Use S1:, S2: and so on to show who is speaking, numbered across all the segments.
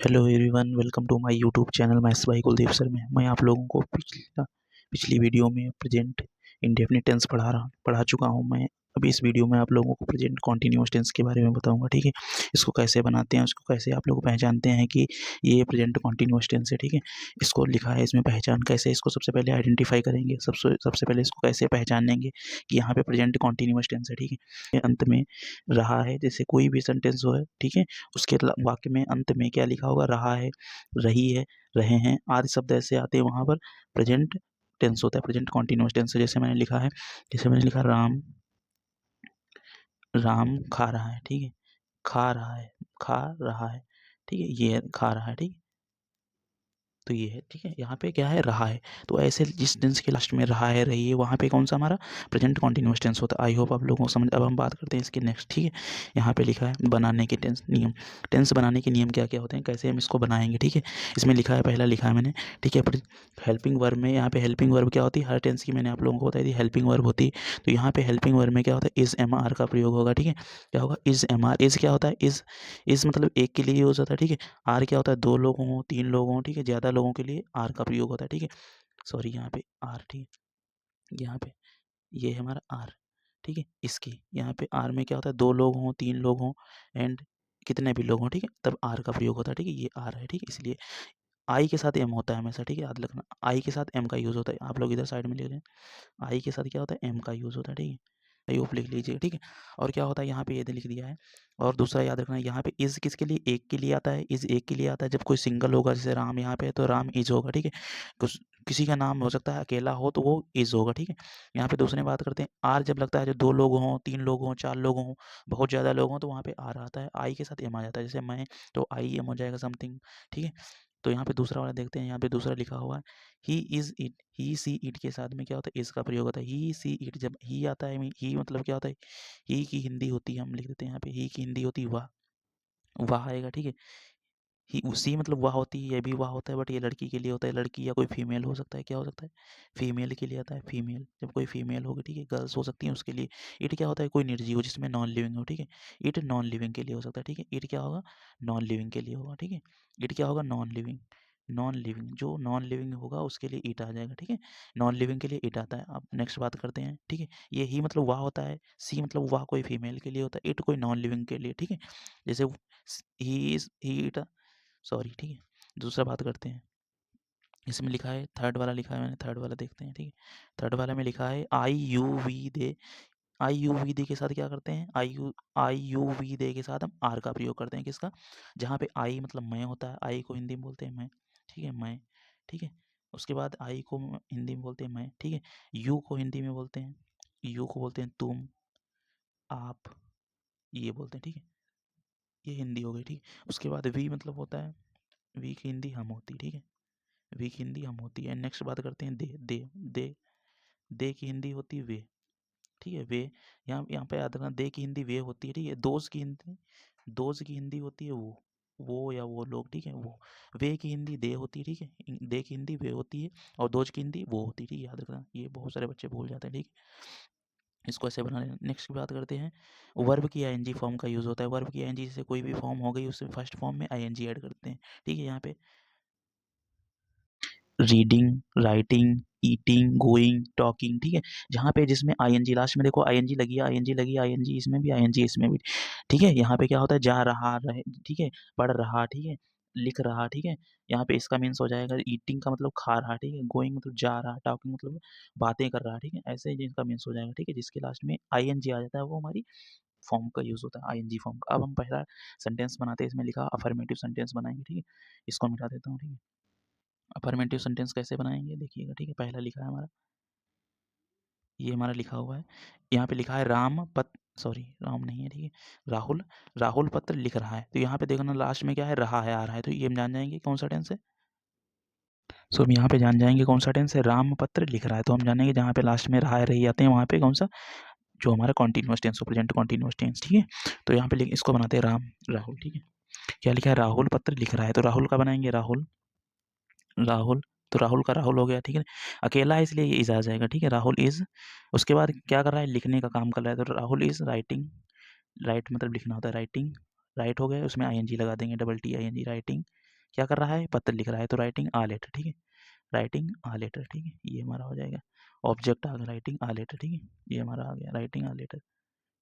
S1: Hello everyone, welcome to my YouTube channel maths by Kuldeep sir में मैं आप लोगों को पिछली वीडियो में प्रेजेंट इंडेफिनिट टेंस पढ़ा चुका हूं। मैं अभी इस वीडियो में आप लोगों को प्रेजेंट कॉन्टिन्यूअस टेंस के बारे में बताऊंगा। ठीक है, इसको कैसे बनाते हैं, उसको कैसे आप लोग पहचानते हैं कि ये प्रेजेंट कॉन्टिन्यूअस टेंस है। ठीक है, इसको लिखा है, इसमें पहचान कैसे, इसको सबसे पहले आइडेंटिफाई करेंगे। सबसे पहले इसको कैसे पहचानेंगे कि यहाँ पे प्रेजेंट कॉन्टिन्यूअस टेंस है। ठीक है, अंत में रहा है, जैसे कोई भी सेंटेंस हो है, ठीक है, उसके वाक्य में अंत में क्या लिखा होगा, रहा है, रही है, रहे हैं आदि शब्द ऐसे आते हैं, वहां पर प्रेजेंट टेंस होता है, प्रेजेंट कॉन्टिन्यूअस टेंस। जैसे मैंने लिखा है, जैसे मैंने लिखा राम राम खा रहा है। ठीक है, खा रहा है, खा रहा है, ठीक है, ये खा रहा है। ठीक है, तो ये है। ठीक है, यहाँ पे क्या है, रहा है। तो ऐसे जिस टेंस के लास्ट में रहा है, रही है, वहाँ पे कौन सा हमारा प्रेजेंट कॉन्टिन्यूअस टेंस होता है। आई होप आप लोगों को समझ। अब हम बात करते हैं इसके नेक्स्ट। ठीक है, यहाँ पे लिखा है बनाने के टेंस नियम। टेंस बनाने के नियम क्या क्या होते हैं, कैसे हम इसको बनाएंगे। ठीक है, इसमें लिखा है, पहला लिखा है मैंने। ठीक है, हेल्पिंग वर्ब में यहाँ पे हेल्पिंग वर्ब क्या होती है, हर टेंस की मैंने आप लोगों को बताई थी, हेल्पिंग वर्ब होती है। तो यहाँ पे हेल्पिंग वर्ब में क्या होता है, इज एम आर का प्रयोग होगा। ठीक है, क्या होगा, इज एम आर। इज क्या होता है, इज मतलब एक के लिए यूज होता है। ठीक है, आर क्या होता है, दो लोग हों, तीन लोग हों, ठीक है, ज़्यादा लोगों के लिए आर का प्रयोग होता है। ठीक है, सॉरी, यहाँ पे आर, ठीक है, यहाँ पे ये है हमारा आर। ठीक है, इसकी यहाँ पे आर में क्या होता है, दो लोग हों, तीन लोग हों, एंड कितने भी लोग हों, ठीक है, तब आर का प्रयोग होता है। ठीक है, ये आर है। ठीक है, इसलिए आई के साथ एम होता है हमेशा। ठीक है, याद रखना, आई के साथ एम का यूज़ होता है। आप लोग इधर साइड में लिख लें, आई के साथ क्या होता है, एम का यूज़ होता है। ठीक है, आई होप लिख लीजिए। ठीक है, और क्या होता है, यहाँ पे ये लिख दिया है। और दूसरा याद रखना, यहाँ पे इज़ किसके लिए, एक के लिए आता है। इज़ एक के लिए आता है जब कोई सिंगल होगा, जैसे राम यहाँ पे है तो राम इज़ होगा। ठीक है, कुछ किसी का नाम हो सकता है अकेला हो तो वो इज़ होगा। ठीक है, यहाँ पे दूसरे बात करते हैं, आर जब लगता है, जब दो लोग हों, तीन लोग हों, चार लोग हों, बहुत ज़्यादा लोग हों, तो वहाँ पे आर आता है। आई के साथ एम आ जाता है, जैसे मैं, तो आई एम हो जाएगा समथिंग। ठीक है, तो यहाँ पे दूसरा वाला देखते हैं, यहाँ पे दूसरा लिखा हुआ है, he is it. He see it के साथ में क्या होता है, इज़ का प्रयोग होता है। ही सी इट, जब ही आता है, ही मतलब क्या होता है, ही की हिंदी होती है, हम लिख देते हैं यहाँ पे, ही की हिंदी होती है वाह। वाह आएगा। ठीक है, ही उसी मतलब वाह होती है, ये भी वाह होता है, बट ये लड़की के लिए होता है, लड़की या कोई फीमेल हो सकता है, क्या हो सकता है, फीमेल के लिए आता है। फीमेल जब कोई फीमेल होगी, ठीक है, गर्ल्स हो सकती है उसके लिए। इट क्या होता है, कोई निर्जीव हो जिसमें नॉन लिविंग हो। ठीक है, इट नॉन लिविंग के लिए हो सकता है। ठीक है, इट क्या होगा, नॉन लिविंग के लिए होगा। ठीक है, इट क्या होगा, नॉन लिविंग। नॉन लिविंग, जो नॉन लिविंग होगा उसके लिए ईट आ जाएगा। ठीक है, नॉन लिविंग के लिए ईट आता है। अब नेक्स्ट बात करते हैं। ठीक है, ये ही मतलब वाह होता है, सी मतलब वाह कोई फीमेल के लिए होता है, इट कोई नॉन लिविंग के लिए। ठीक है, जैसे he is, he it, sorry. ठीक है, दूसरा बात करते हैं। इसमें लिखा है, थर्ड वाला लिखा है मैंने, थर्ड वाला देखते हैं। ठीक है, थर्ड वाला में लिखा है, I you we they. I you we they के साथ क्या करते हैं, आई यू वी दे के साथ हम आर का प्रयोग करते हैं। किसका, जहाँ पे आई मतलब मैं होता है, आई को हिंदी में बोलते हैं मैं। ठीक है, मैं। ठीक है, उसके बाद आई को हिंदी में बोलते हैं मैं। ठीक है, यू को हिंदी में बोलते हैं, यू को बोलते हैं तुम, आप, ये बोलते हैं। ठीक है, ये हिंदी हो गई। ठीक है, उसके बाद वी मतलब होता है, वी की हिंदी हम होती है। ठीक है, वी की हिंदी हम होती है। नेक्स्ट बात करते हैं, दे दे दे। दे की हिंदी होती है वे। ठीक है, वे, यहाँ पे याद रखना, दे की हिंदी वे होती है। ठीक है, दोस्त की हिंदी होती है वो या वो लोग। ठीक है, वो। वे की हिंदी दे होती है। ठीक है, दे की हिंदी वे होती है, और दोस्त की हिंदी वो होती है। ठीक है, याद रखना, ये बहुत सारे बच्चे भूल जाते हैं। ठीक है, इसको ऐसे बना लेना। नेक्स्ट की बात करते हैं, वर्ब की आईएनजी फॉर्म का यूज़ होता है। वर्ब की आईएनजी से कोई भी फॉर्म हो गई, उससे फर्स्ट फॉर्म में आईएनजी ऐड करते हैं। ठीक है, यहाँ पे reading, writing, eating, going, talking. ठीक है, जहाँ पे जिसमें आईएनजी लास्ट में देखो, आईएनजी लगी है, आईएनजी लगी, आईएनजी इसमें भी, आईएनजी इसमें भी। ठीक है, यहाँ पे क्या होता है, जा रहा रहे, ठीक है, पढ़ रहा, ठीक है, लिख रहा। ठीक है, यहाँ पे इसका मीन्स हो जाएगा, ईटिंग का मतलब खा रहा। ठीक है, गोइंग मतलब जा रहा, टॉकिंग मतलब बातें कर रहा। ठीक है, ऐसे ही जिसका मीन्स हो जाएगा। ठीक है, जिसके लास्ट में आईएनजी आ जाता है, वो हमारी फॉर्म का यूज़ होता है, आईएनजी फॉर्म का। अब हम पहला सेंटेंस बनाते हैं, इसमें लिखा अफर्मेटिव सेंटेंस बनाएंगे। ठीक है, इसको मिटा देता हूँ। ठीक है, अफर्मेटिव सेंटेंस कैसे बनाएंगे देखिएगा। ठीक है, पहला लिखा है हमारा, ये हमारा लिखा हुआ है, यहाँ पे लिखा है राम पत सॉरी, राम नहीं है। ठीक है, राहुल राहुल पत्र लिख रहा है। तो यहाँ पे देखना लास्ट में क्या है, रहा है, आ रहा है, तो ये हम जान जाएंगे कौन सा टेंस है। सो हम यहाँ पे जान जाएंगे कौन सा टेंस है, राम पत्र लिख रहा है। तो हम जानेंगे जहाँ पे लास्ट में रहा है, रही आते हैं, वहाँ पे कौन सा, जो हमारा कॉन्टिन्यूस टेंस हो, प्रेजेंट कॉन्टिन्यूस टेंस। ठीक है, तो यहाँ पे इसको बनाते हैं राम राहुल। ठीक है, क्या लिखा है, राहुल पत्र लिख रहा है, तो राहुल का बनाएंगे, राहुल राहुल, तो राहुल का राहुल हो गया। ठीक है, अकेला है इसलिए ये इज़ आ जाएगा। ठीक है, राहुल इज़, उसके बाद क्या कर रहा है, लिखने का काम कर रहा है, तो राहुल इज़ राइटिंग। राइट मतलब लिखना होता है, राइटिंग, राइट हो गया, उसमें आईएनजी लगा देंगे, डबल टी आईएनजी, राइटिंग। क्या कर रहा है, पत्र लिख रहा है, तो राइटिंग आ लेटर, ठीक है, राइटिंग आ लेटर, ठीक है, ये हमारा हो जाएगा। ऑब्जेक्ट आ गया राइटिंग आ लेटर, ठीक है, ये हमारा आ गया राइटिंग आ लेटर,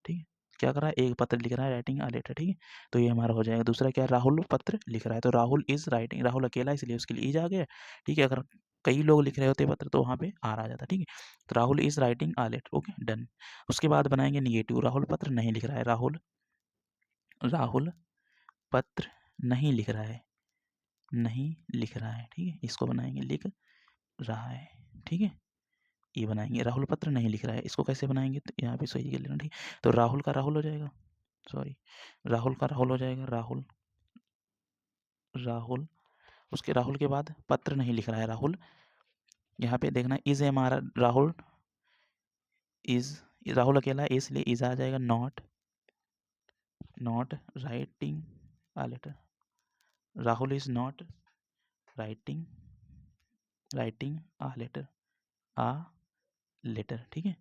S1: ठीक है। क्या कर रहा है, एक पत्र लिख रहा है, राइटिंग आ लेटर, ठीक है, तो ये हमारा हो जाएगा। दूसरा क्या है, राहुल पत्र लिख रहा है, तो राहुल इज राइटिंग, राहुल अकेला इसलिए उसके लिए इज आ गया, ठीक है। अगर कई लोग लिख रहे होते पत्र तो वहाँ पे आर आ जाता, ठीक है। तो Rahul is writing a letter, okay done. उसके बाद बनाएंगे निगेटिव, राहुल पत्र नहीं लिख रहा है, राहुल राहुल पत्र नहीं लिख रहा है, नहीं लिख रहा है, ठीक है, इसको बनाएंगे लिख रहा है, ठीक है, ये बनाएंगे। राहुल पत्र नहीं लिख रहा है, इसको कैसे बनाएंगे, तो यहाँ पे सही कर लेना, ठीक। तो राहुल का राहुल हो जाएगा, सॉरी, राहुल का राहुल हो जाएगा, राहुल राहुल। उसके राहुल के बाद पत्र नहीं लिख रहा है, राहुल, यहाँ पे देखना इज है हमारा, राहुल इज, राहुल अकेला है इसलिए इज आ जाएगा, not not writing a letter, Rahul is not writing writing a letter, a letter, ठीक है,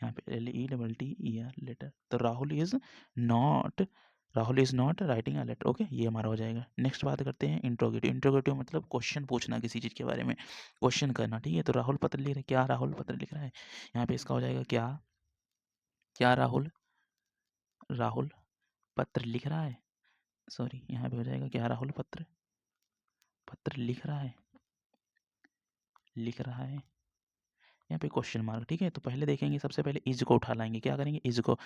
S1: यहाँ पे LETTER लेटर, तो Rahul is not writing a letter, okay, ये हमारा हो जाएगा। नेक्स्ट बात करते हैं इंट्रोगेटिव, इंट्रोगेटिव मतलब क्वेश्चन पूछना किसी चीज़ के बारे में, क्वेश्चन करना, ठीक है। तो राहुल पत्र लिख रहा है, क्या राहुल पत्र लिख रहा है, यहाँ पे इसका हो जाएगा क्या, क्या राहुल राहुल पत्र लिख रहा है, सॉरी, यहाँ पे हो जाएगा क्या राहुल पत्र पत्र लिख रहा है, लिख रहा है, यहाँ पे क्वेश्चन मार्क, ठीक है। तो पहले देखेंगे, सबसे पहले इज को उठा लाएंगे, क्या करेंगे, इज को,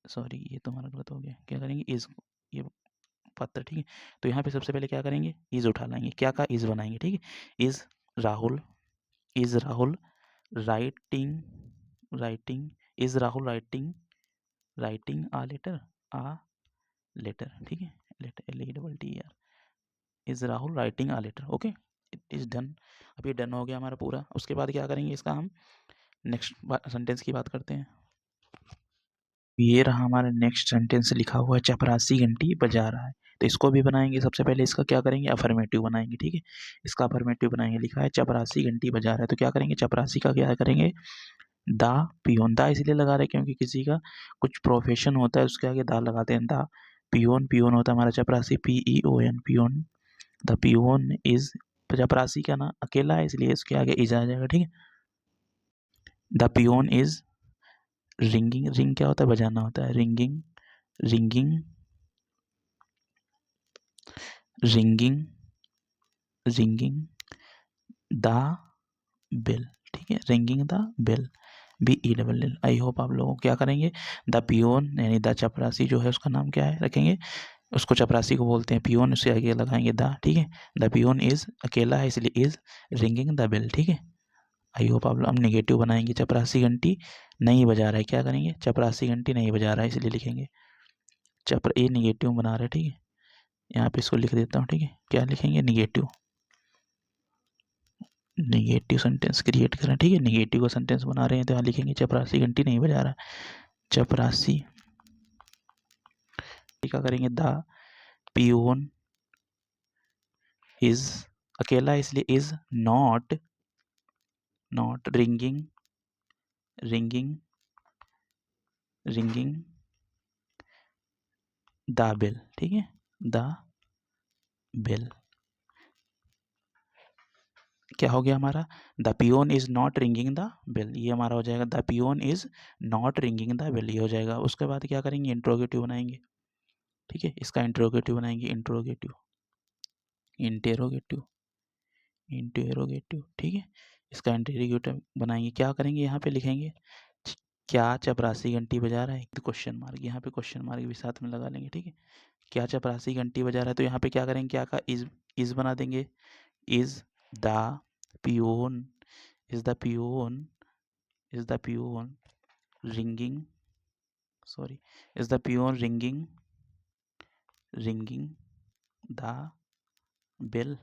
S1: सॉरी ये तो हमारा गलत हो गया, क्या करेंगे इज, ये पत्र, ठीक है। तो यहाँ पे सबसे पहले क्या करेंगे, इज उठा लाएंगे, क्या का इज बनाएंगे, ठीक है। Rahul is Rahul writing writing is Rahul writing writing a letter, ठीक है, letter LETTER, is Rahul writing a letter, okay, it is done. अब ये डन हो गया हमारा पूरा। उसके बाद क्या करेंगे, इसका हम नेक्स्ट सेंटेंस की बात करते हैं। ये रहा हमारा नेक्स्ट सेंटेंस, लिखा हुआ है चपरासी घंटी बजा रहा है, तो इसको भी बनाएंगे। सबसे पहले इसका क्या करेंगे, अफर्मेटिव बनाएंगे, ठीक है, इसका अफर्मेटिव बनाएंगे। लिखा है चपरासी घंटी बजा रहा है, तो क्या करेंगे, चपरासी का क्या करेंगे, दा पियोन, दा इसलिए लगा रहे क्योंकि किसी का कुछ प्रोफेशन होता है उसके आगे दा लगाते हैं, दा पियोन, पियोन होता है हमारा चपरासी, PEON peon, the peon is, चपरासी का ना अकेला है इसलिए इसके आगे इज आ जाएगा, ठीक है। The peon is ringing, ring क्या होता है, बजाना होता है, ringing ringing ringing ringing the bell, ठीक है, ringing the bell, BELL। I hope आप लोगों क्या करेंगे, द पियोन यानी द चपरासी जो है उसका नाम क्या है रखेंगे, उसको चपरासी को बोलते हैं, पियोन उससे आगे लगाएंगे द, ठीक है। द पियोन इज अकेला है इसलिए इज रिंगिंग द बेल, ठीक है। आई होप आप लोग, हम निगेटिव बनाएंगे, चपरासी घंटी नहीं बजा रहा है, क्या करेंगे, चपरासी घंटी नहीं बजा रहा है इसलिए लिखेंगे ये निगेटिव बना रहा है, ठीक है। यहाँ पे इसको लिख देता हूँ, ठीक है, क्या लिखेंगे, निगेटिव, निगेटिव सेंटेंस क्रिएट करें, ठीक है, निगेटिव का सेंटेंस बना रहे हैं तो यहाँ लिखेंगे चपरासी घंटी नहीं बजा रहा, चपरासी, क्या करेंगे, द पियोन इज अकेला इसलिए is not not ringing ringing ringing the bell, ठीक है, द बेल, क्या हो गया हमारा, the peon is not ringing the bell, ये हमारा हो जाएगा, the peon is not ringing the bell, ये हो जाएगा। उसके बाद क्या करेंगे, इंट्रोगेटिव बनाएंगे, ठीक है, इसका इंट्रोगेटिव बनाएंगे, इंट्रोगेटिव इंटेरोगेटिव इंटेरोगेटिव, ठीक है, इसका इंटेरोगेटिव बनाएंगे। क्या करेंगे, यहाँ पे लिखेंगे क्या चपरासी घंटी बजा रहा है, क्वेश्चन मार्क, यहाँ पे क्वेश्चन मार्क भी साथ में लगा लेंगे, ठीक है। क्या चपरासी घंटी बजा रहा है, तो यहाँ पे क्या करेंगे, क्या का इज बना देंगे, is the peon is the peon is the peon ringing, sorry, is the peon ringing ringing the bell,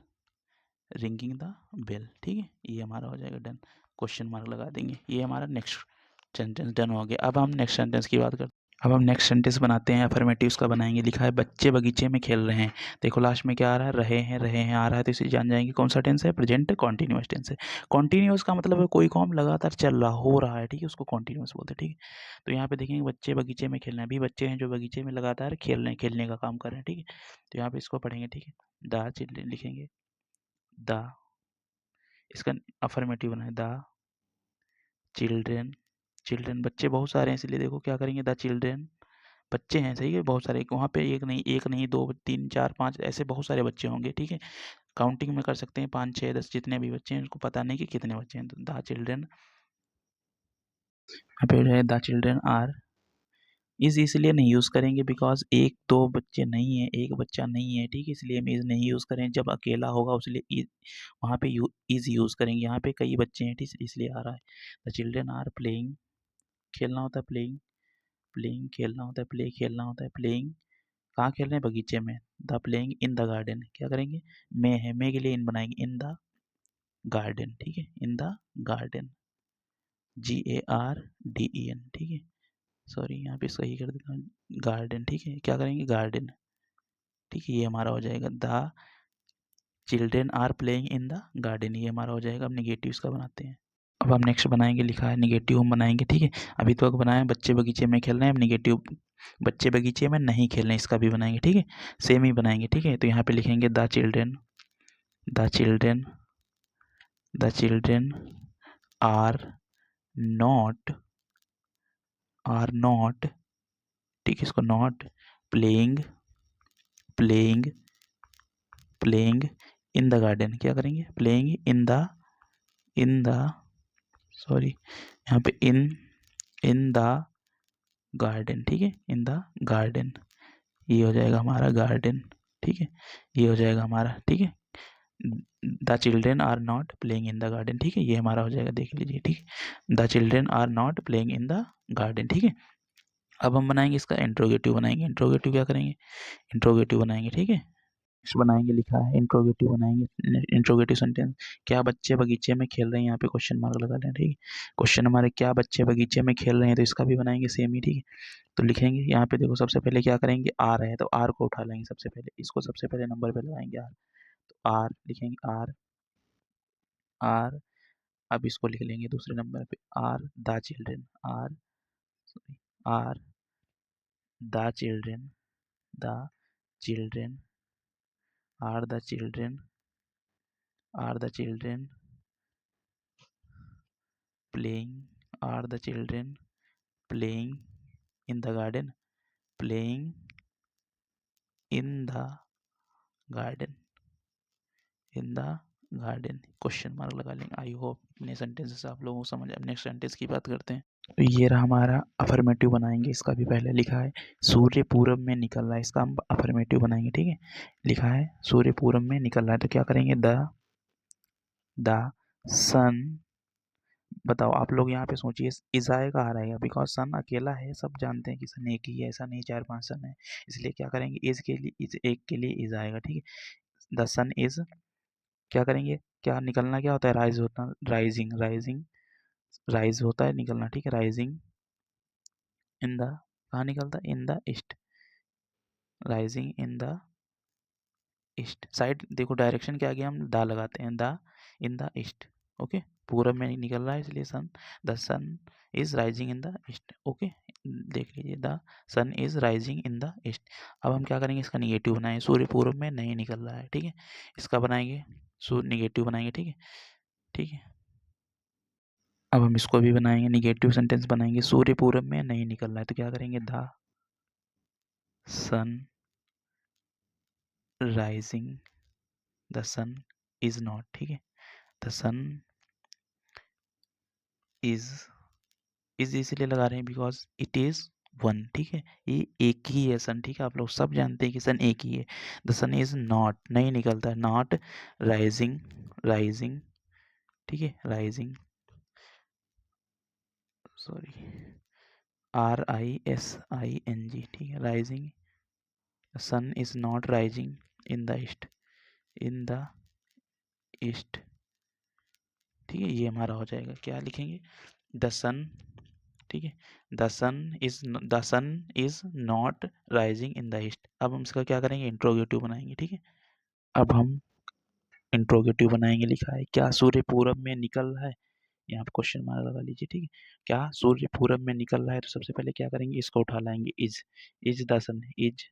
S1: ringing the bell, ठीक है, ये हमारा हो जाएगा डन, क्वेश्चन मार्क लगा देंगे। ये हमारा नेक्स्ट सेंटेंस डन हो गया। अब हम नेक्स्ट सेंटेंस की बात करते हैं। अब हम नेक्स्ट सेंटेंस बनाते हैं, अफर्मेटिव्स का बनाएंगे। लिखा है बच्चे बगीचे में खेल रहे हैं, देखो लास्ट में क्या आ रहा है, रहे हैं आ रहा है, तो इसे जान जाएंगे कौन सा टेंस है, प्रेजेंट कॉन्टिन्यूस टेंस है। कॉन्टिन्यूस का मतलब है कोई काम लगातार चल रहा हो रहा है, ठीक है, उसको कॉन्टिन्यूस बोलते हैं, ठीक है। तो यहाँ पे देखेंगे बच्चे बगीचे में खेल रहे हैं, अभी बच्चे हैं जो बगीचे में लगातार खेल रहे हैं, खेलने का काम कर रहे हैं, ठीक है। तो यहाँ पे इसको पढ़ेंगे, ठीक है, द चिल्ड्रन लिखेंगे, द, इसका अफर्मेटिव बनाए, द चिल्ड्रेन, चिल्ड्रेन बच्चे बहुत सारे हैं इसलिए देखो क्या करेंगे, द चिल्ड्रेन बच्चे हैं, सही है, बहुत सारे, वहाँ पे एक नहीं दो तीन चार पाँच ऐसे बहुत सारे बच्चे होंगे, ठीक है, काउंटिंग में कर सकते हैं, 5 6 10 जितने भी बच्चे हैं उनको पता नहीं कि कितने बच्चे हैं, तो द चिल्ड्रेन, यहाँ पे है द चिल्ड्रेन आर, इज इसलिए नहीं यूज़ करेंगे बिकॉज एक दो बच्चे नहीं है, एक बच्चा नहीं है, ठीक है, इसलिए हम इज नहीं यूज़ करें, जब अकेला होगा इसलिए वहाँ पे इज यूज़ करेंगे, यहाँ पे कई बच्चे हैं, ठीक, इसलिए आ रहा है, द चिल्ड्रेन आर प्लेइंग, खेलना होता है प्लेइंग, प्लेइंग खेलना होता है, प्ले खेलना होता है, प्लेइंग कहाँ खेल रहे हैं, बगीचे में, the playing in the garden, क्या करेंगे, मे है, मे के लिए इन बनाएंगे, इन द गार्डन, ठीक है, इन द गार्डन, GARDEN, ठीक है, सॉरी यहाँ पे सही कर देता हूँ, गार्डन, ठीक है, क्या करेंगे, गार्डन, ठीक है, ये हमारा हो जाएगा, the children are playing in the garden, ये हमारा हो जाएगा, अब निगेटिव इसका बनाते हैं, अब हम नेक्स्ट बनाएंगे, लिखा है निगेटिव हम बनाएंगे, ठीक है, अभी तो बनाया बच्चे बगीचे में खेल रहे हैं, अब निगेटिव बच्चे बगीचे में नहीं खेल रहे हैं, इसका भी बनाएंगे, ठीक है, सेम ही बनाएंगे, ठीक है, तो यहाँ पे लिखेंगे the children, the children, the children are not, are not, ठीक है, इसको not playing, playing, playing in the garden, क्या करेंगे, प्लेइंग इन द सॉरी यहाँ पे इन द गार्डन, ठीक है, इन द गार्डन, ये हो जाएगा हमारा गार्डन, ठीक है, ये हो जाएगा हमारा, ठीक है, the children are not playing in the garden, ठीक है, ये हमारा हो जाएगा, देख लीजिए, ठीक है, the children are not playing in the garden, ठीक है, अब हम बनाएंगे इसका इंट्रोगेटिव बनाएंगे, इंट्रोगेटिव क्या करेंगे, इंट्रोगेटिव बनाएंगे, ठीक है, नेक्स्ट बनाएंगे, लिखा है इंट्रोगेटिव बनाएंगे, इंट्रोगेटिव सेंटेंस, क्या बच्चे बगीचे में खेल रहे हैं, यहाँ पे क्वेश्चन मार्क लगा लें, ठीक है, क्वेश्चन हमारे क्या बच्चे बगीचे में खेल रहे हैं, तो इसका भी बनाएंगे सेम ही, ठीक है, तो लिखेंगे यहाँ पे देखो सबसे पहले क्या करेंगे, आर है तो आर को उठा लेंगे सबसे पहले, इसको सबसे पहले नंबर पे लगाएंगे आर, तो आर लिखेंगे, आर आर, अब इसको लिख लेंगे दूसरे नंबर पे, are the children, are sorry are the children, the children, are the children, are the children playing, are the children playing in the garden, playing in the garden, in the garden, question mark लगा लेंगे, I hope अपने sentences आप लोगों को समझ, अब next sentence की बात करते हैं, तो ये रहा हमारा अफर्मेटिव बनाएंगे, इसका भी पहले लिखा है सूर्य पूरब में निकल रहा है, इसका हम अफर्मेटिव बनाएंगे, ठीक है, लिखा है सूर्य पूरब में निकल रहा है, तो क्या करेंगे, द सन, बताओ आप लोग यहाँ पे सोचिए, इज आएगा आ रहेगा, बिकॉज सन अकेला है, सब जानते हैं कि सन एक ही है, ऐसा नहीं 4 5 सन है, इसलिए क्या करेंगे, इज के लिए, इज एक के लिए इज आएगा, ठीक है, द सन इज, क्या करेंगे, क्या निकलना क्या होता है, राइज होता, राइजिंग, राइजिंग, राइज होता है निकलना, ठीक है, राइजिंग इन द, कहाँ निकलता है, in the east, rising in the east side, देखो डायरेक्शन के आगे हम द लगाते हैं, the in the east, okay, पूरब में निकल रहा है इसलिए sun, the sun is rising in the east, okay, देख लीजिए, the sun is rising in the east, अब हम क्या करेंगे, इसका निगेटिव बनाएंगे, सूर्य पूरब में नहीं निकल रहा है, ठीक है, इसका बनाएंगे सूर्य निगेटिव बनाएंगे, ठीक है, ठीक है, अब हम इसको भी बनाएंगे, निगेटिव सेंटेंस बनाएंगे, सूर्य पूरब में नहीं निकल रहा है, तो क्या करेंगे, the sun rising, the sun is not, ठीक है, द सन इज, इसलिए लगा रहे हैं बिकॉज इट इज वन, ठीक है, ये एक ही है सन, ठीक है, आप लोग सब जानते हैं कि सन एक ही है, द सन इज नॉट, नहीं निकलता है, नॉट राइजिंग, राइजिंग, ठीक है, राइजिंग, सॉरी RISING, ठीक है, rising, sun is not rising in the east, in the east, ठीक है, ये हमारा हो जाएगा, क्या लिखेंगे, द सन, ठीक है, the sun is not rising in the east, अब हम इसका क्या करेंगे, इंट्रोगेटिव बनाएंगे, ठीक है, अब हम इंट्रोगेटिव बनाएंगे, लिखा है क्या सूर्य पूरब में निकल रहा है, यहाँ पे क्वेश्चन मार्क लगा लीजिए, ठीक है, क्या सूर्य पूरब में निकल रहा है, तो सबसे पहले क्या करेंगे, इसको उठा लाएंगे, is the sun, is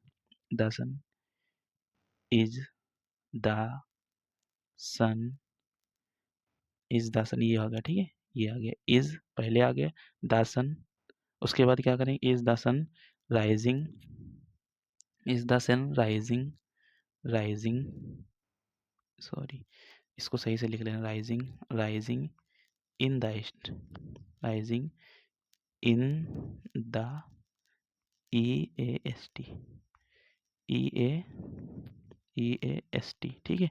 S1: the sun, is the sun is the sun, ये आ गया, ठीक है, ये आ गया, इज पहले आ गया, द सन, उसके बाद क्या करेंगे, is the sun rising, is the sun rising, rising, sorry इसको सही से लिख लेना, rising, rising in the east, rising in द EAST, EAST, ठीक है।